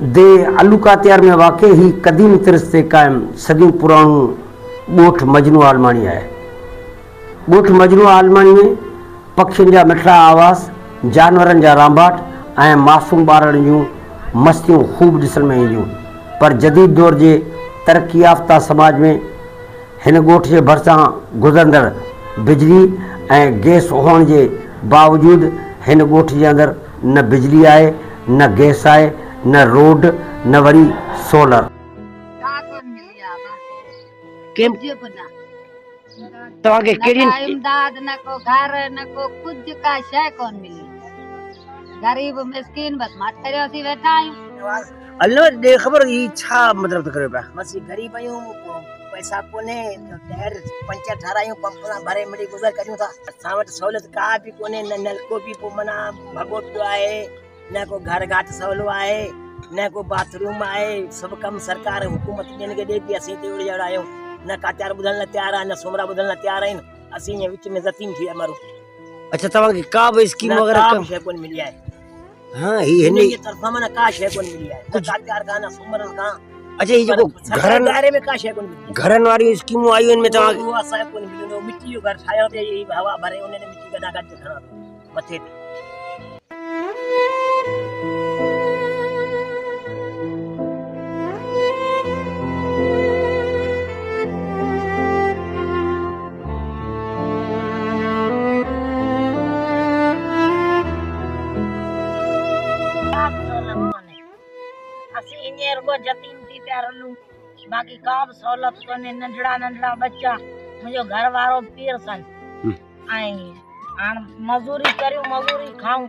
दे अलुकात्यार में वाक़ ही कदीम तिरस से कायम सदियों पुराणो ॻोठ मजनू आलमाणी है। ॻोठ मजनू आलमाणी में पक्षियुनि जा मिठड़ा आवाज़, जानवरनि जा रांबाट ऐं मासूम ॿारनि जूं मस्तियूं खूब ॾिसण में ईंदियूं। पर जदीद दौर जे तरक्की याफ़्ता समाज में हिन ॻोठ जे भरिसां गुज़रंदड़ बिजली ऐं गैस हुअण जे बावजूद हिन ॻोठ जे अंदर न बिजली आहे, न गैस आहे, न रोड, न वरी सोलर। तव्हांखे कहिड़ी इमदाद न को घर न को कुछ का शय कोन मिली। गरीब मिस्किन बस मात करियो सी बैठा आयूं। अल्लाह दे खबर ई छा मतलब त करे पिया। बस गरीब आयूं, पैसा कोने, डैर पंच ठारायूं, पंप ना भरे मिली गुज़र करियूं था। असां वटि सहूलियत का भी कोने, न नलको भी पो मना भगो पियो आहे, न को घर घाट सवलो आहे, न को बाथरूम आहे। सब कम सरकार हुकूमत ॾियण के दे थी। असीं ते उड़ी जड़ा आयूं, न कात्यार ॿुधण लाइ तयार आहे, न सोमरा ॿुधण लाइ तयार आहिनि। असीं ये विच में ज़तीम थी मरू। अच्छा, तव्हांखे का बि स्कीम वगैरह कम शइ कोन मिली आहे। हां, ही हिन जी तरफा मना का शइ कोन मिली आहे। कुछ कात्यार का, न सोमरन का। अच्छा, ही जो घरन दायरे में का शइ कोन मिली। घरन वाली स्कीमूं आयूं इन में तव्हांखे वो असां कोन मिली। मिट्टी जो घर ठाहियो ते हवा भरे उन ने मिट्टी गदा गद खणा मथे ते। जतीन थी प्यार लू, बाकी का भी सहूलत कोने। नंढड़ा नंढड़ा बच्चा, मुझो घर वारो पीर सन आई आन मजूरी करियो, मजूरी खाऊं।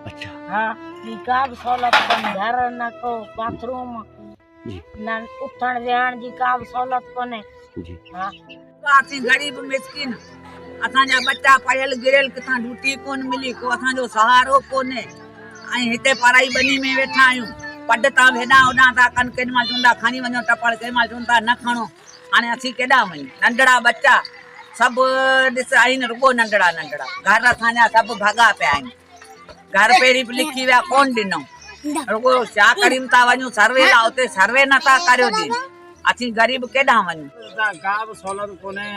अच्छा, हां, दी का भी सहूलत कोने। घर न को बाथरूम जी, न उठण वेहण जी का भी सहूलत कोने जी। हां, असीं गरीब मिस्किन, असां जा बच्चा पढ़ियल गिरल किथां ड्यूटी कोन मिली, को असां जो सहारो कोने। आई हिते पढ़ाई बनी में वेठा आयूं। पढ़ता हेॾा होॾा था कनि, केॾी महिल चवंदा खणी वञो टपड़, केॾी महिल चवंदा न खणो। हाणे असीं केॾा वञूं? नंढड़ा बच्चा सभु ॾिस आहिनि, रुगो नंढड़ा नंढड़ा। घर असांजा सभु भागा पिया आहिनि। घर पहिरीं लिखी विया कोन ॾिनऊं, रुगो छा करियूं था वञूं सर्वे लाइ, उते सर्वे नथा करियो ॾियनि। असीं गरीब केॾा वञूं? का बि सहूलियत कोन्हे।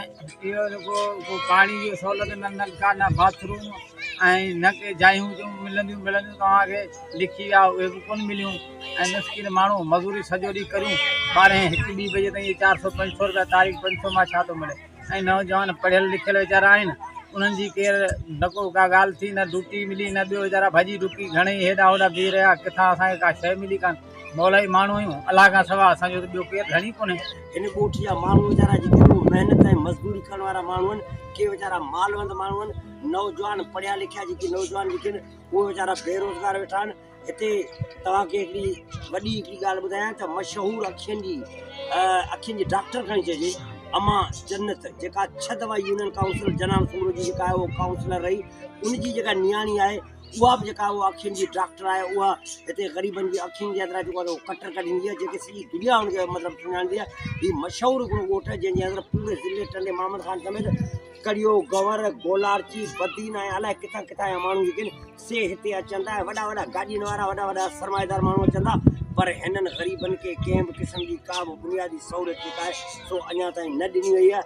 इहो जेको पाणी जी सहूलियत, न नलका, न बाथरूम, ऐं न के जायूं जो मिलंदियूं तव्हांखे लिखी विया उहे बि कोन मिलियूं। ऐं मिस्किन माण्हू मज़ूरी सॼो ॾींहुं करियूं, 12-1 बजे ताईं 400-500 रुपया तारीख़ 500 मां छा थो मिले। ऐं नौजवान पढ़ियल लिखियल वीचारा आहिनि, उन्हनि जी केरु न को का ॻाल्हि थी, न ड्यूटी मिली, न ॿियो वीचारा भॼी डुकी घणेई हेॾा होॾा बीह रहिया, किथां असांखे का शइ मिली कान। मौलाई माण्हू आहियूं, अलाह खां सवाइ असांजो त ॿियो केरु धणी कोन्हे। हिन ॻोठ जा माण्हू वीचारा जेके महिनत ऐं मज़दूरी करण वारा माण्हू आहिनि, के वीचारा मालवंद माण्हू आहिनि। नौजवान पढ़िया लिखिया जेके नौजवान जेके आहिनि, उहे वीचारा बेरोज़गार वेठा आहिनि। हिते तव्हांखे हिकिड़ी वॾी ॻाल्हि ॿुधायां त मशहूरु अखियुनि जी डॉक्टर खणी चइजे, अमा जन्नत, जेका 6 दफ़ा यूनियन काउंसिल जनाब सूरज जी जेका आहे उहो काउंसलर रही, उनजी जेका नियाणी आहे उहा बि जेका उहा अखियुनि जी डॉक्टर आहे। उहा हिते ग़रीबनि जी अखियुनि जे अंदरि जेको आहे कटर कढींदी आहे, जेके सॼी दुनिया हुनखे मतिलबु सुञाणंदी आहे। हीअ मशहूरु हिकिड़ो ॻोठ आहे जंहिंजे अंदरि पूरे ज़िले टंडे मोहम्मद ख़ान समेत कड़ियो, गवर, गोलारची, बदीन ऐं अलाए किथां किथां जा माण्हू जेके आहिनि से हिते अचनि था। वॾा वॾा गाॾियुनि वारा, वॾा वॾा सरमाएदार माण्हू अचनि था। पर हिननि ग़रीबनि खे कंहिं बि क़िस्म जी का बि बुनियादी सहूलियत जेका आहे सो अञा ताईं न ॾिनी वई आहे।